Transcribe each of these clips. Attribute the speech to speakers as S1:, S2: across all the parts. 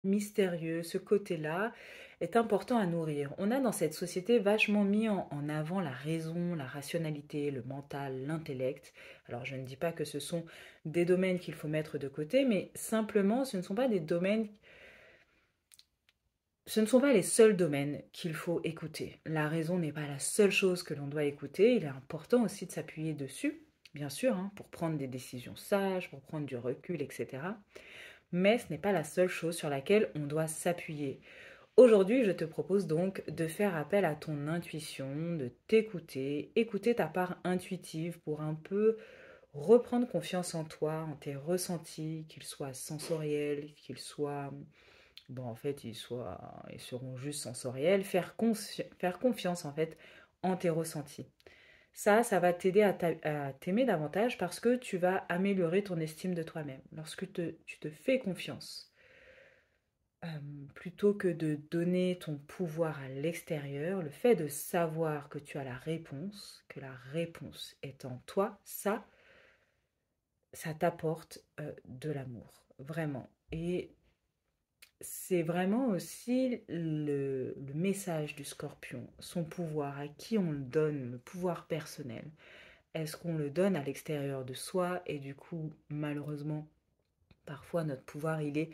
S1: mystérieux, ce côté-là, est important à nourrir. On a dans cette société vachement mis en avant la raison, la rationalité, le mental, l'intellect. Alors je ne dis pas que ce sont des domaines qu'il faut mettre de côté, mais simplement ce ne sont pas des domaines, ce ne sont pas les seuls domaines qu'il faut écouter. La raison n'est pas la seule chose que l'on doit écouter, il est important aussi de s'appuyer dessus, bien sûr, hein, pour prendre des décisions sages, pour prendre du recul, etc. Mais ce n'est pas la seule chose sur laquelle on doit s'appuyer. Aujourd'hui, je te propose donc de faire appel à ton intuition, de t'écouter, écouter ta part intuitive pour un peu reprendre confiance en toi, en tes ressentis, qu'ils soient sensoriels, qu'ils soient... Bon, en fait, ils seront juste sensoriels. Faire confiance, en fait, en tes ressentis. Ça va t'aider à t'aimer davantage parce que tu vas améliorer ton estime de toi-même. Lorsque tu te fais confiance, euh, plutôt que de donner ton pouvoir à l'extérieur, le fait de savoir que tu as la réponse, que la réponse est en toi, ça t'apporte de l'amour, vraiment. Et c'est vraiment aussi le message du scorpion, son pouvoir, à qui on le donne, le pouvoir personnel. Est-ce qu'on le donne à l'extérieur de soi et du coup, malheureusement, parfois notre pouvoir, il est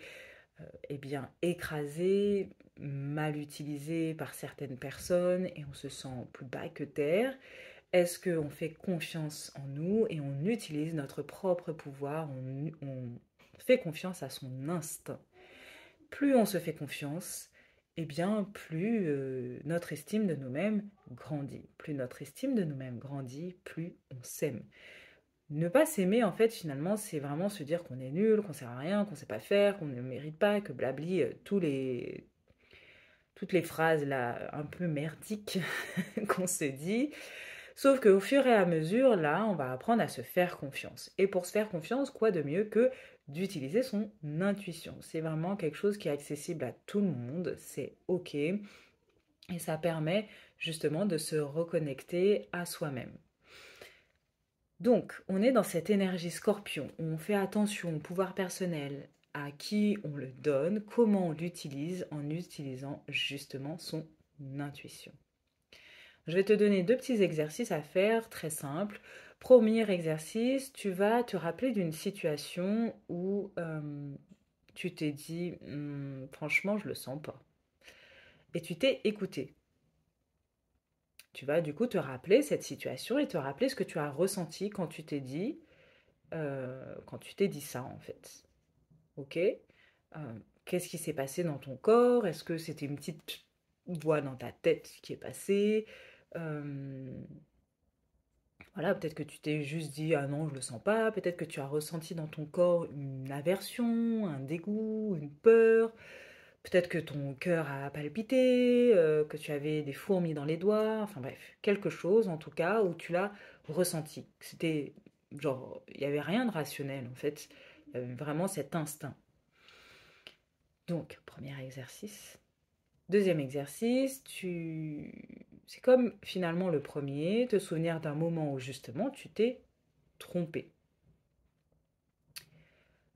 S1: eh bien, écrasé, mal utilisé par certaines personnes et on se sent plus bas que terre. Est-ce qu'on fait confiance en nous et on utilise notre propre pouvoir, on fait confiance à son instinct. Plus on se fait confiance, eh bien, plus notre estime de nous-mêmes grandit. Plus notre estime de nous-mêmes grandit, plus on s'aime. Ne pas s'aimer, en fait, finalement, c'est vraiment se dire qu'on est nul, qu'on sert à rien, qu'on sait pas faire, qu'on ne mérite pas, que blabli, toutes les phrases là, un peu merdiques qu'on se dit. Sauf qu'au fur et à mesure, là, on va apprendre à se faire confiance. Et pour se faire confiance, quoi de mieux que d'utiliser son intuition. C'est vraiment quelque chose qui est accessible à tout le monde, c'est ok. Et ça permet justement de se reconnecter à soi-même. Donc, on est dans cette énergie scorpion, où on fait attention au pouvoir personnel, à qui on le donne, comment on l'utilise en utilisant justement son intuition. Je vais te donner deux petits exercices à faire, très simples. Premier exercice, tu vas te rappeler d'une situation où tu t'es dit, franchement, je le sens pas. Et tu t'es écouté. Tu vas du coup te rappeler cette situation et te rappeler ce que tu as ressenti quand tu t'es dit ça en fait. Ok. Qu'est-ce qui s'est passé dans ton corps? Est-ce que c'était une petite voix dans ta tête qui est passée? Euh, voilà, peut-être que tu t'es juste dit ah non, je le sens pas. Peut-être que tu as ressenti dans ton corps une aversion, un dégoût, une peur. Peut-être que ton cœur a palpité, que tu avais des fourmis dans les doigts. Enfin bref, quelque chose en tout cas où tu l'as ressenti. C'était genre, il n'y avait rien de rationnel en fait. Il y avait vraiment cet instinct. Donc, premier exercice. Deuxième exercice, c'est comme finalement le premier, te souvenir d'un moment où justement tu t'es trompé.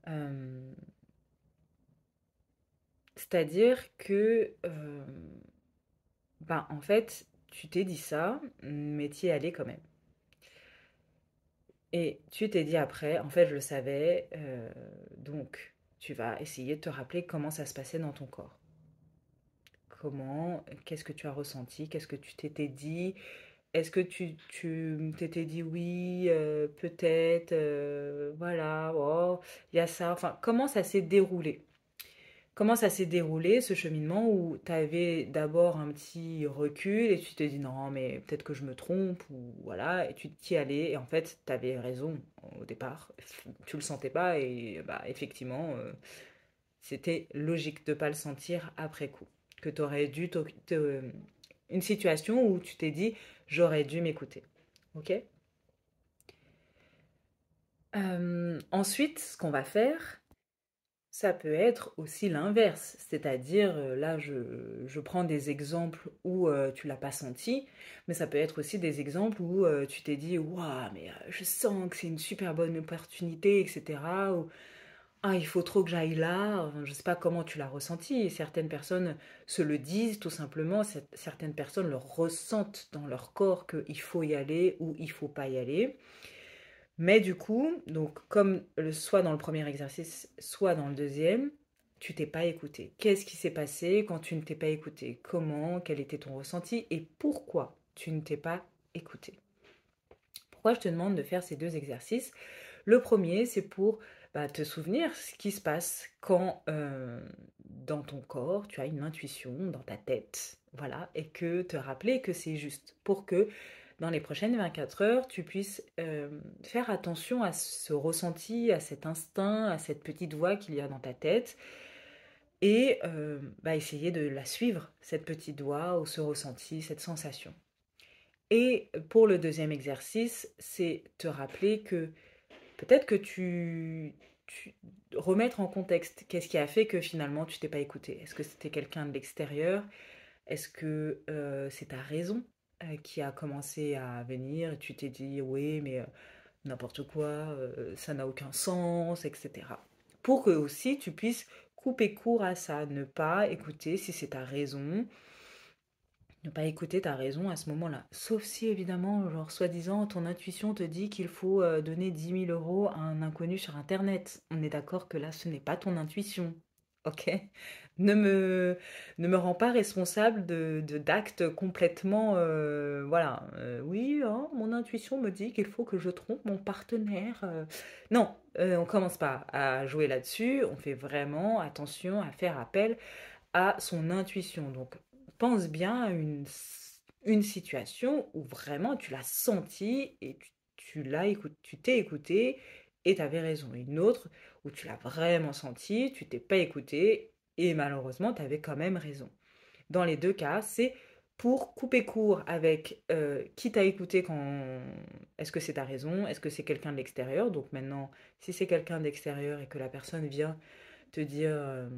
S1: Euh, C'est-à-dire que, ben, en fait, tu t'es dit ça, mais tu y es allé quand même. Et tu t'es dit après, en fait, je le savais, donc tu vas essayer de te rappeler comment ça se passait dans ton corps. Comment, qu'est-ce que tu as ressenti, qu'est-ce que tu t'étais dit. Est-ce que tu t'étais dit oui, peut-être, voilà, oh, il y a ça. Enfin, comment ça s'est déroulé? Comment ça s'est déroulé, ce cheminement où tu avais d'abord un petit recul et tu t'es dit non, mais peut-être que je me trompe ou voilà, et tu t'y allais et en fait, tu avais raison au départ. Tu le sentais pas et bah, effectivement, c'était logique de pas le sentir après coup. Que tu aurais dû une situation où tu t'es dit j'aurais dû m'écouter. Ok. Ensuite, ce qu'on va faire, ça peut être aussi l'inverse. C'est-à-dire, là, je prends des exemples où tu l'as pas senti, mais ça peut être aussi des exemples où tu t'es dit, waouh, mais je sens que c'est une super bonne opportunité, etc. Ah, il faut trop que j'aille là. Je ne sais pas comment tu l'as ressenti. Certaines personnes se le disent tout simplement. Certaines personnes le ressentent dans leur corps qu'il faut y aller ou il faut pas y aller. Mais du coup, donc comme soit dans le premier exercice, soit dans le deuxième, tu t'es pas écouté. Qu'est-ce qui s'est passé quand tu ne t'es pas écouté? Comment? Quel était ton ressenti? Et pourquoi tu ne t'es pas écouté? Pourquoi je te demande de faire ces deux exercices? Le premier, c'est pour te souvenir ce qui se passe quand dans ton corps, tu as une intuition, dans ta tête, voilà, et que te rappeler que c'est juste, pour que dans les prochaines 24 heures, tu puisses faire attention à ce ressenti, à cet instinct, à cette petite voix qu'il y a dans ta tête, et essayer de la suivre, cette petite voix ou ce ressenti, cette sensation. Et pour le deuxième exercice, c'est te rappeler que peut-être que tu remettre en contexte qu'est-ce qui a fait que finalement tu t'es pas écouté. Est-ce que c'était quelqu'un de l'extérieur? Est-ce que c'est ta raison qui a commencé à venir et tu t'es dit oui mais n'importe quoi, ça n'a aucun sens, etc. Pour que aussi tu puisses couper court à ça, ne pas écouter si c'est ta raison, ne pas écouter ta raison à ce moment-là. Sauf si, évidemment, genre, soi-disant, ton intuition te dit qu'il faut donner 10 000 € à un inconnu sur Internet. On est d'accord que là, ce n'est pas ton intuition. Ok? Ne me, ne me rends pas responsable d'actes complètement... voilà. Oui, hein, mon intuition me dit qu'il faut que je trompe mon partenaire. Non, on commence pas à jouer là-dessus. On fait vraiment attention à faire appel à son intuition. Donc, pense bien à une situation où vraiment tu l'as senti et tu t'es écouté et tu avais raison. Une autre où tu l'as vraiment senti, tu t'es pas écouté et malheureusement tu avais quand même raison. Dans les deux cas, c'est pour couper court avec qui t'a écouté quand... Est-ce que c'est ta raison? Est-ce que c'est quelqu'un de l'extérieur? Donc maintenant, si c'est quelqu'un d'extérieur et que la personne vient te dire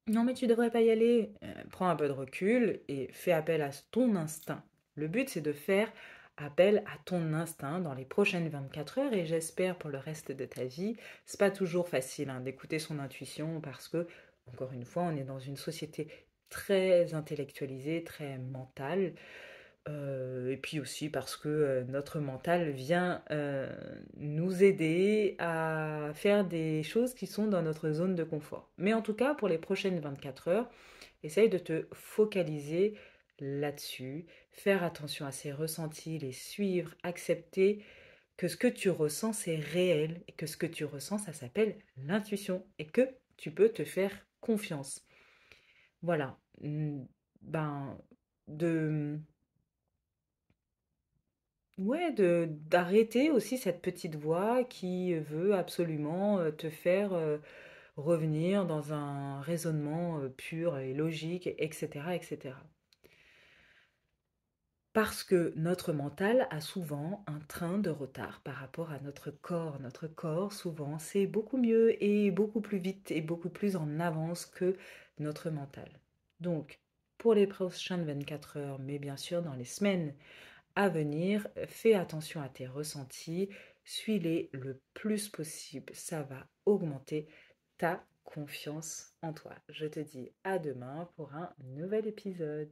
S1: non, mais tu devrais pas y aller. Prends un peu de recul et fais appel à ton instinct. Le but, c'est de faire appel à ton instinct dans les prochaines 24 heures et j'espère pour le reste de ta vie. C'est pas toujours facile hein, d'écouter son intuition parce que, encore une fois, on est dans une société très intellectualisée, très mentale. Et puis aussi parce que notre mental vient nous aider à faire des choses qui sont dans notre zone de confort. Mais en tout cas, pour les prochaines 24 heures, essaye de te focaliser là-dessus, faire attention à ces ressentis, les suivre, accepter que ce que tu ressens, c'est réel et que ce que tu ressens, ça s'appelle l'intuition et que tu peux te faire confiance. Voilà. Ben, de Ouais, d'arrêter aussi cette petite voix qui veut absolument te faire revenir dans un raisonnement pur et logique, etc., etc. Parce que notre mental a souvent un train de retard par rapport à notre corps. Notre corps, souvent, c'est beaucoup mieux et beaucoup plus vite et beaucoup plus en avance que notre mental. Donc, pour les prochaines 24 heures, mais bien sûr dans les semaines à venir, fais attention à tes ressentis, suis-les le plus possible, ça va augmenter ta confiance en toi. Je te dis à demain pour un nouvel épisode.